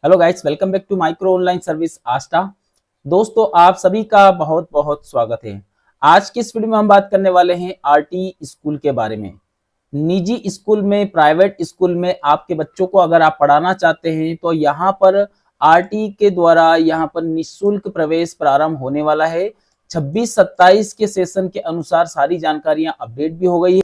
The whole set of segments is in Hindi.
Hello guys, welcome back to micro online service आस्टा। दोस्तों, आप सभी का बहुत बहुत स्वागत है। आज की इस वीडियो में हम बात करने वाले हैं आरटी स्कूल के बारे में। निजी स्कूल में, प्राइवेट स्कूल में आपके बच्चों को अगर आप पढ़ाना चाहते हैं तो यहाँ पर आरटी के द्वारा यहाँ पर निःशुल्क प्रवेश प्रारंभ होने वाला है। 26-27 के सेशन के अनुसार सारी जानकारियां अपडेट भी हो गई है।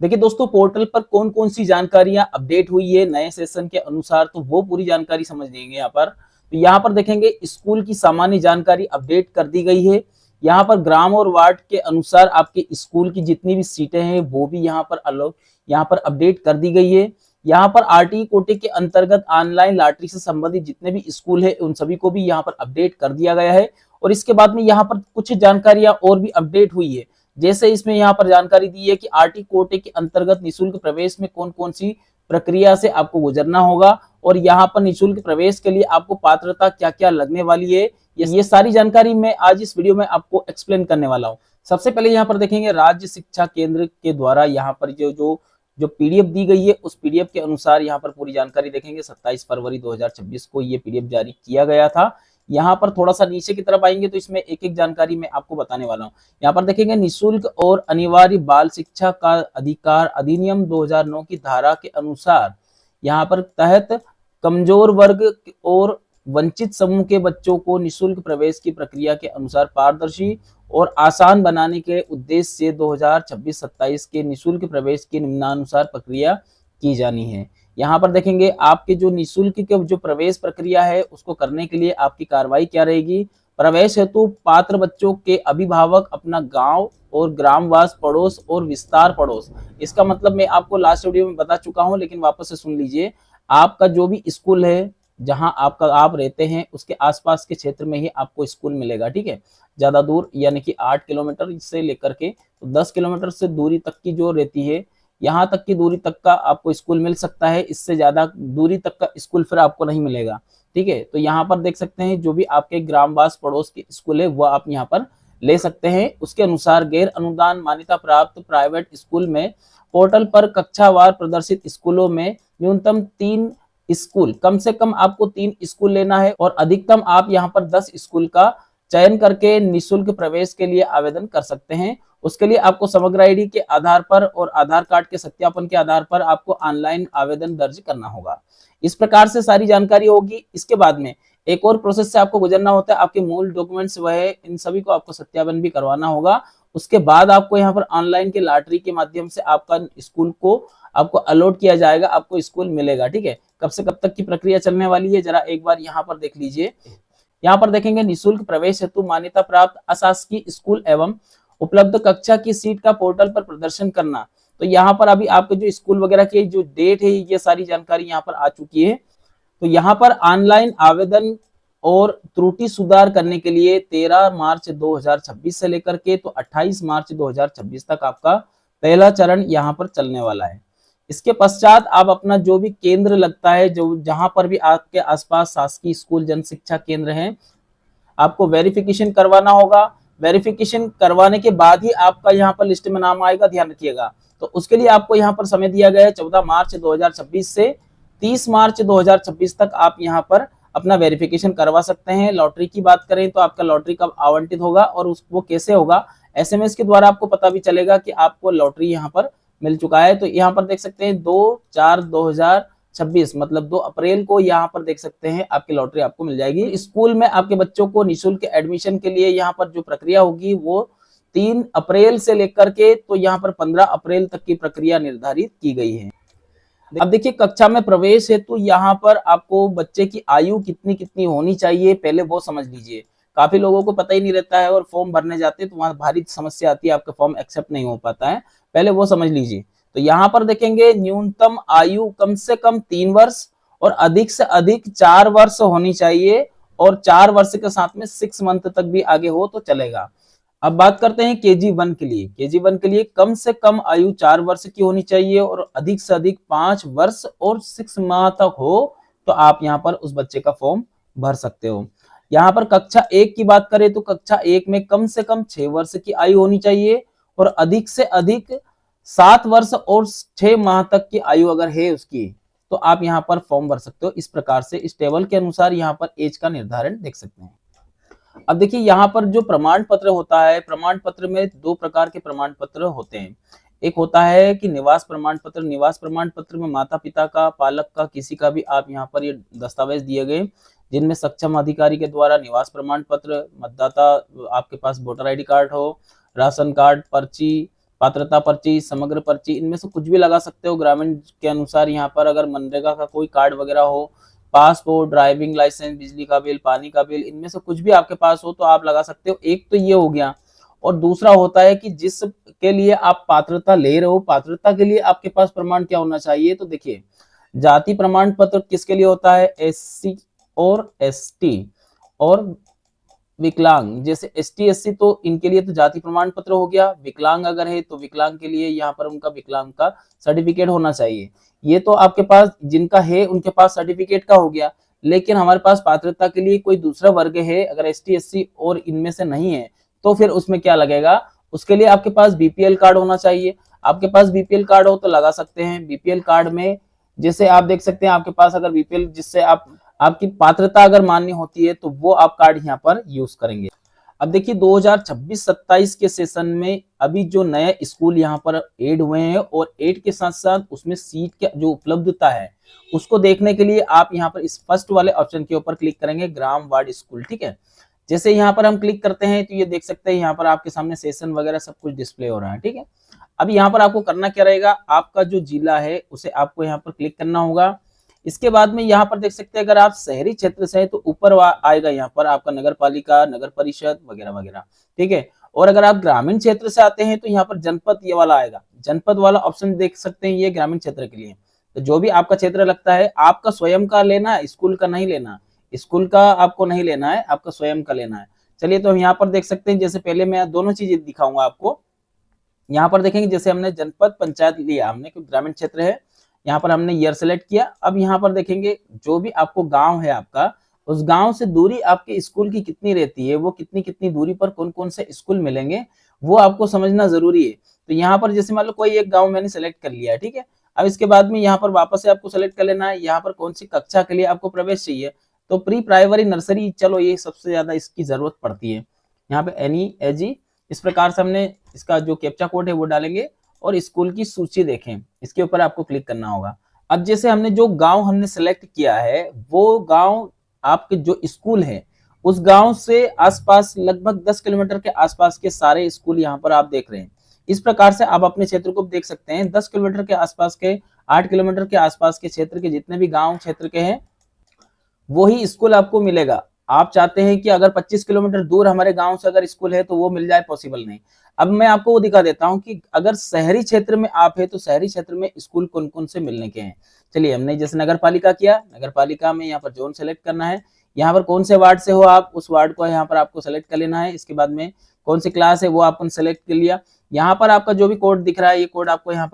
देखिए दोस्तों, पोर्टल पर कौन कौन सी जानकारियां अपडेट हुई है नए सेशन के अनुसार, तो वो पूरी जानकारी समझ लेंगे यहाँ पर। तो यहाँ पर देखेंगे स्कूल की सामान्य जानकारी अपडेट कर दी गई है। यहाँ पर ग्राम और वार्ड के अनुसार आपके स्कूल की जितनी भी सीटें हैं वो भी यहाँ पर अपडेट कर दी गई है। यहाँ पर आरटी कोटे के अंतर्गत ऑनलाइन लॉटरी से संबंधित जितने भी स्कूल है उन सभी को भी यहाँ पर अपडेट कर दिया गया है। और इसके बाद में यहाँ पर कुछ जानकारियां और भी अपडेट हुई है। जैसे इसमें यहाँ पर जानकारी दी है कि आरटी कोटे के अंतर्गत निःशुल्क प्रवेश में कौन कौन सी प्रक्रिया से आपको गुजरना होगा और यहाँ पर निःशुल्क प्रवेश के लिए आपको पात्रता क्या क्या लगने वाली है, ये सारी जानकारी मैं आज इस वीडियो में आपको एक्सप्लेन करने वाला हूँ। सबसे पहले यहाँ पर देखेंगे राज्य शिक्षा केंद्र के द्वारा यहाँ पर जो पीडीएफ दी गई है उस पीडीएफ के अनुसार यहाँ पर पूरी जानकारी देखेंगे। 27 फरवरी 2026 को ये पीडीएफ जारी किया गया था। यहाँ पर थोड़ा सा नीचे की तरफ आएंगे तो इसमें एक एक जानकारी मैं आपको बताने वाला हूँ। यहाँ पर देखेंगे निःशुल्क और अनिवार्य बाल शिक्षा का अधिकार अधिनियम 2009 की धारा के अनुसार यहाँ पर तहत कमजोर वर्ग और वंचित समूह के बच्चों को निःशुल्क प्रवेश की प्रक्रिया के अनुसार पारदर्शी और आसान बनाने के उद्देश्य से 2026-27 के निःशुल्क प्रवेश की निम्नानुसार प्रक्रिया की जानी है। यहाँ पर देखेंगे आपके जो निःशुल्क के जो प्रवेश प्रक्रिया है उसको करने के लिए आपकी कार्रवाई क्या रहेगी। प्रवेश हेतु पात्र बच्चों के अभिभावक अपना गांव और ग्रामवास पड़ोस और विस्तार पड़ोस, इसका मतलब मैं आपको लास्ट वीडियो में बता चुका हूं लेकिन वापस से सुन लीजिए। आपका जो भी स्कूल है जहां आप रहते हैं उसके आसपास के क्षेत्र में ही आपको स्कूल मिलेगा, ठीक है। ज्यादा दूर यानी कि 8 किलोमीटर से लेकर के तो 10 किलोमीटर से दूरी तक की जो रहती है, यहाँ तक की दूरी तक का आपको स्कूल मिल सकता है। इससे ज्यादा दूरी तक का स्कूल फिर आपको नहीं मिलेगा, ठीक है। तो यहाँ पर देख सकते हैं जो भी आपके ग्रामवास पड़ोस के स्कूल है वो आप यहाँ पर ले सकते हैं। उसके अनुसार गैर अनुदान मान्यता प्राप्त प्राइवेट स्कूल में पोर्टल पर कक्षावार प्रदर्शित स्कूलों में न्यूनतम 3 स्कूल, कम से कम आपको 3 स्कूल लेना है और अधिकतम आप यहाँ पर 10 स्कूल का चयन करके निःशुल्क प्रवेश के लिए आवेदन कर सकते हैं। उसके लिए आपको समग्र आईडी के आधार पर और आधार कार्ड के सत्यापन के आधार पर आपको ऑनलाइन आवेदन दर्ज करना होगा। इस प्रकार से सारी जानकारी होगी। इसके बाद में एक और प्रोसेस से आपको गुजरना होता है। आपके मूल डॉक्यूमेंट्स वह है, इन सभी को आपको सत्यापन भी करवाना होगा। उसके बाद आपको यहाँ पर ऑनलाइन के लॉटरी के माध्यम से आपका स्कूल को आपको अलॉट किया जाएगा, आपको स्कूल मिलेगा, ठीक है। कब से कब तक की प्रक्रिया चलने वाली है जरा एक बार यहाँ पर देख लीजिए। यहाँ पर देखेंगे निःशुल्क प्रवेश हेतु मान्यता प्राप्त अशासकीय स्कूल एवं उपलब्ध कक्षा की सीट का पोर्टल पर प्रदर्शन करना। तो यहाँ पर अभी आपके जो स्कूल वगैरह की जो डेट है ये सारी जानकारी यहाँ पर आ चुकी है। तो यहाँ पर ऑनलाइन आवेदन और त्रुटि सुधार करने के लिए 13 मार्च 2026 से लेकर के तो 28 मार्च 2026 तक आपका पहला चरण यहाँ पर चलने वाला है। इसके पश्चात आप अपना जो भी केंद्र लगता है, जो जहां पर भी आपके आसपास शासकीय स्कूल जन शिक्षा केंद्र है, आपको वेरिफिकेशन करवाना होगा। वेरिफिकेशन करवाने के बाद ही आपका यहाँ पर लिस्ट में नाम आएगा, ध्यान रखिएगा। तो उसके लिए आपको यहाँ पर समय दिया गया है 14 मार्च 2026 से 30 मार्च 2026 तक आप यहाँ पर अपना वेरिफिकेशन करवा सकते हैं। लॉटरी की बात करें तो आपका लॉटरी कब आवंटित होगा और वो कैसे होगा, एसएमएस के द्वारा आपको पता भी चलेगा कि आपको लॉटरी यहाँ पर मिल चुका है। तो यहाँ पर देख सकते हैं 2/4/2026 मतलब 2 अप्रैल को यहाँ पर देख सकते हैं आपकी लॉटरी आपको मिल जाएगी। स्कूल में आपके बच्चों को निःशुल्क एडमिशन के लिए यहाँ पर जो प्रक्रिया होगी वो 3 अप्रैल से लेकर के तो यहाँ पर 15 अप्रैल तक की प्रक्रिया निर्धारित की गई है। अब देखिए कक्षा में प्रवेश है तो यहाँ पर आपको बच्चे की आयु कितनी कितनी होनी चाहिए पहले वो समझ लीजिए। काफी लोगों को पता ही नहीं रहता है और फॉर्म भरने जाते हैं तो वहां भारी समस्या आती है, आपका फॉर्म एक्सेप्ट नहीं हो पाता है, पहले वो समझ लीजिए। तो यहाँ पर देखेंगे न्यूनतम आयु कम से कम 3 वर्ष और अधिक से अधिक 4 वर्ष होनी चाहिए और 4 वर्ष के साथ में 6 मंथ तक भी आगे हो तो चलेगा। अब बात करते हैं KG1 के लिए। KG1 के लिए कम से कम आयु 4 वर्ष की होनी चाहिए और अधिक से अधिक 5 वर्ष और 6 माह तक हो तो आप यहाँ पर उस बच्चे का फॉर्म भर सकते हो। यहाँ पर कक्षा 1 की बात करें तो कक्षा 1 में कम से कम 6 वर्ष की आयु होनी चाहिए और अधिक से अधिक 7 वर्ष और 6 माह तक की आयु अगर है उसकी तो आप यहाँ पर फॉर्म भर सकते हो। इस प्रकार से इस टेबल के अनुसार यहाँ पर एज का निर्धारण देख सकते हैं। अब देखिए यहाँ पर जो प्रमाण पत्र होता है, प्रमाण पत्र में दो प्रकार के प्रमाण पत्र होते हैं। एक होता है कि निवास प्रमाण पत्र। निवास प्रमाण पत्र में माता पिता का, पालक का, किसी का भी आप यहाँ पर ये दस्तावेज दिए गए जिनमें सक्षम अधिकारी के द्वारा निवास प्रमाण पत्र, मतदाता आपके पास वोटर आईडी कार्ड हो, राशन कार्ड, पर्ची, पात्रता पर्ची, समग्र पर्ची, इनमें से कुछ भी लगा सकते हो। ग्रामीण के अनुसार यहाँ पर अगर मनरेगा का कोई कार्ड वगैरह हो, पासपोर्ट, ड्राइविंग लाइसेंस, बिजली का बिल, पानी का बिल, इनमें से कुछ भी आपके पास हो तो आप लगा सकते हो। एक तो ये हो गया। और दूसरा होता है कि जिसके लिए आप पात्रता ले रहे हो, पात्रता के लिए आपके पास प्रमाण क्या होना चाहिए। तो देखिए जाति प्रमाण पत्र किसके लिए होता है, एससी और एसटी और विकलांग। जैसे एसटी एससी तो इनके लिए तो जाति प्रमाण पत्र हो गया। विकलांग अगर है तो विकलांग के लिए यहाँ पर उनका विकलांग का सर्टिफिकेट होना चाहिए। ये तो आपके पास जिनका है उनके पास सर्टिफिकेट का हो गया। लेकिन हमारे पास पात्रता के लिए कोई दूसरा वर्ग है, अगर एसटी एससी और इनमें से नहीं है तो फिर उसमें क्या लगेगा, उसके लिए आपके पास बीपीएल कार्ड होना चाहिए। आपके पास बीपीएल कार्ड हो तो लगा सकते हैं। बीपीएल कार्ड में जैसे आप देख सकते हैं आपके पास अगर बीपीएल जिससे आप आपकी पात्रता अगर मान्य होती है तो वो आप कार्ड यहाँ पर यूज करेंगे। अब देखिए 2026-27 के सेशन में अभी जो नए स्कूल यहाँ पर ऐड हुए हैं और ऐड के साथ साथ उसमें सीट की जो उपलब्धता है उसको देखने के लिए आप यहाँ पर इस फर्स्ट वाले ऑप्शन के ऊपर क्लिक करेंगे, ग्राम वार्ड स्कूल। ठीक है, जैसे यहाँ पर हम क्लिक करते हैं तो ये देख सकते हैं यहाँ पर आपके सामने सेशन वगैरह सब कुछ डिस्प्ले हो रहा है। ठीक है, अब यहाँ पर आपको करना क्या रहेगा, आपका जो जिला है उसे आपको यहाँ पर क्लिक करना होगा। इसके बाद में यहाँ पर देख सकते हैं अगर आप शहरी क्षेत्र से हैं तो ऊपर आएगा यहाँ पर आपका नगर पालिका, नगर परिषद वगैरह वगैरह। ठीक है, और अगर आप ग्रामीण क्षेत्र से आते हैं तो यहाँ पर जनपद ये वाला आएगा। जनपद वाला ऑप्शन देख सकते हैं, ये ग्रामीण क्षेत्र के लिए। तो जो भी आपका क्षेत्र लगता है, आपका स्वयं का लेना है, स्कूल का नहीं लेना, स्कूल का आपको नहीं लेना है, आपका स्वयं का लेना है। चलिए तो हम यहाँ पर देख सकते हैं, जैसे पहले मैं दोनों चीजें दिखाऊंगा आपको। यहाँ पर देखेंगे जैसे हमने जनपद पंचायत लिया हमने, क्योंकि ग्रामीण क्षेत्र है, यहाँ पर हमने ईयर सेलेक्ट किया। अब यहाँ पर देखेंगे जो भी आपको गांव है आपका, उस गांव से दूरी आपके स्कूल की कितनी रहती है, वो कितनी कितनी दूरी पर कौन कौन से स्कूल मिलेंगे वो आपको समझना जरूरी है। तो यहाँ पर जैसे मान लो कोई एक गांव मैंने सेलेक्ट कर लिया है। ठीक है, अब इसके बाद में यहाँ पर वापस से आपको सेलेक्ट कर लेना है यहाँ पर कौन सी कक्षा के लिए आपको प्रवेश चाहिए। तो प्री प्राइमरी, नर्सरी, चलो ये सबसे ज्यादा इसकी जरूरत पड़ती है। यहाँ पे NEAG इस प्रकार से हमने इसका जो कैप्चा कोड है वो डालेंगे और स्कूल की सूची देखें, इसके ऊपर आपको क्लिक करना होगा। अब जैसे हमने जो गांव हमने सेलेक्ट किया है वो गांव आपके जो स्कूल है उस गांव से आसपास लगभग 10 किलोमीटर के आसपास के सारे स्कूल यहाँ पर आप देख रहे हैं। इस प्रकार से आप अपने क्षेत्र को देख सकते हैं। 10 किलोमीटर के आसपास के, 8 किलोमीटर के आसपास के क्षेत्र के जितने भी गांव क्षेत्र के हैं वही स्कूल आपको मिलेगा। आप चाहते हैं कि अगर 25 किलोमीटर दूर हमारे गांव से अगर स्कूल है तो वो मिल जाए, पॉसिबल नहीं। अब मैं आपको वो दिखा देता हूं कि अगर शहरी क्षेत्र में आप है तो शहरी क्षेत्र में स्कूल कौन कौन से मिलने के हैं। चलिए हमने जैसे नगर पालिका किया, नगर पालिका में यहाँ पर जोन सेलेक्ट करना है। यहाँ पर कौन से वार्ड से हो आप, उस वार्ड को यहाँ पर आपको सेलेक्ट कर लेना है। इसके बाद में कौन सी क्लास है वो आपको सेलेक्ट कर लिया। यहाँ पर आपका जो भी कोड दिख रहा है ये कोड आपको यहाँ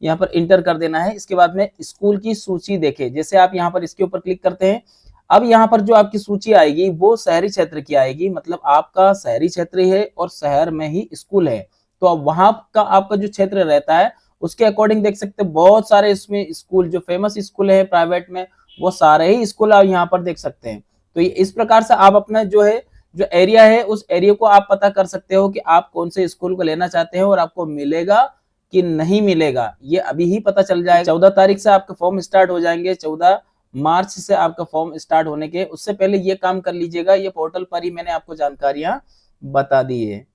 पर इंटर कर देना है। इसके बाद में स्कूल की सूची देखे, जैसे आप यहाँ पर इसके ऊपर क्लिक करते हैं, अब यहाँ पर जो आपकी सूची आएगी वो शहरी क्षेत्र की आएगी, मतलब आपका शहरी क्षेत्र है और शहर में ही स्कूल है। तो अब वहां का आपका जो क्षेत्र रहता है उसके अकॉर्डिंग देख सकते हैं बहुत सारे इसमें स्कूल, जो फेमस स्कूल है प्राइवेट में वो सारे ही स्कूल आप यहाँ पर देख सकते हैं। तो इस प्रकार से आप अपना जो है जो एरिया है उस एरिया को आप पता कर सकते हो कि आप कौन से स्कूल को लेना चाहते हैं और आपको मिलेगा कि नहीं मिलेगा, ये अभी ही पता चल जाएगा। 14 तारीख से आपके फॉर्म स्टार्ट हो जाएंगे, 14 मार्च से आपका फॉर्म स्टार्ट होने के उससे पहले ये काम कर लीजिएगा। ये पोर्टल पर ही मैंने आपको जानकारियां बता दी है।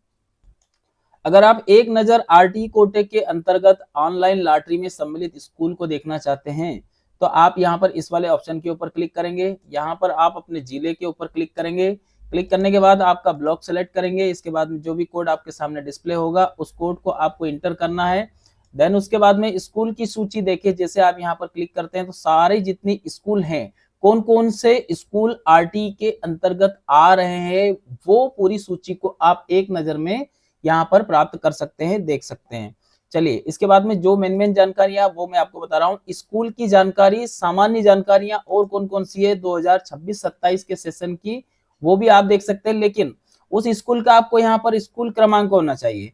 अगर आप एक नजर आरटी कोटे के अंतर्गत ऑनलाइन लॉटरी में सम्मिलित स्कूल को देखना चाहते हैं तो आप यहाँ पर इस वाले ऑप्शन के ऊपर क्लिक करेंगे। यहाँ पर आप अपने जिले के ऊपर क्लिक करेंगे। क्लिक करने के बाद आपका ब्लॉक सेलेक्ट करेंगे। इसके बाद में जो भी कोड आपके सामने डिस्प्ले होगा उस कोड को आपको इंटर करना है। देन उसके बाद में स्कूल की सूची देखिए, जैसे आप यहाँ पर क्लिक करते हैं तो सारे जितनी स्कूल हैं, कौन कौन से स्कूल आरटी के अंतर्गत आ रहे हैं वो पूरी सूची को आप एक नजर में यहाँ पर प्राप्त कर सकते हैं, देख सकते हैं। चलिए इसके बाद में जो मेन जानकारियां वो मैं आपको बता रहा हूँ। स्कूल की जानकारी, सामान्य जानकारियां और कौन कौन सी है 2026-27 के सेशन की वो भी आप देख सकते हैं, लेकिन उस स्कूल का आपको यहाँ पर स्कूल क्रमांक होना चाहिए।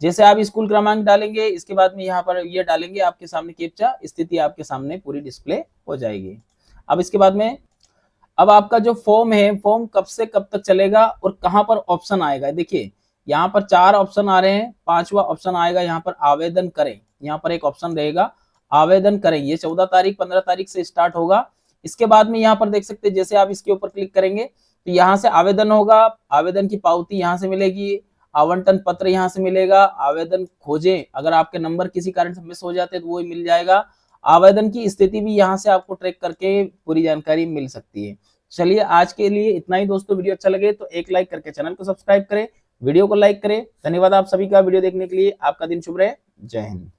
जैसे आप स्कूल क्रमांक डालेंगे, इसके बाद में यहाँ पर ये डालेंगे, आपके सामने कैप्चा स्थिति आपके सामने पूरी डिस्प्ले हो जाएगी। अब इसके बाद में अब आपका जो फॉर्म है, फॉर्म कब से कब तक चलेगा और कहां पर ऑप्शन आएगा, देखिए यहाँ पर 4 ऑप्शन आ रहे हैं। 5वां ऑप्शन आएगा यहाँ पर आवेदन करें, यहाँ पर एक ऑप्शन रहेगा आवेदन करें, ये 14 तारीख 15 तारीख से स्टार्ट होगा। इसके बाद में यहाँ पर देख सकते हैं, जैसे आप इसके ऊपर क्लिक करेंगे तो यहाँ से आवेदन होगा, आवेदन की पावती यहाँ से मिलेगी, आवंटन पत्र यहाँ से मिलेगा, आवेदन खोजें, अगर आपके नंबर किसी कारण से मिस हो जाते हैं तो वो मिल जाएगा। आवेदन की स्थिति भी यहाँ से आपको ट्रैक करके पूरी जानकारी मिल सकती है। चलिए आज के लिए इतना ही दोस्तों, वीडियो अच्छा लगे तो एक लाइक करके चैनल को सब्सक्राइब करें, वीडियो को लाइक करें। धन्यवाद आप सभी का वीडियो देखने के लिए, आपका दिन शुभ रहे, जय हिंद।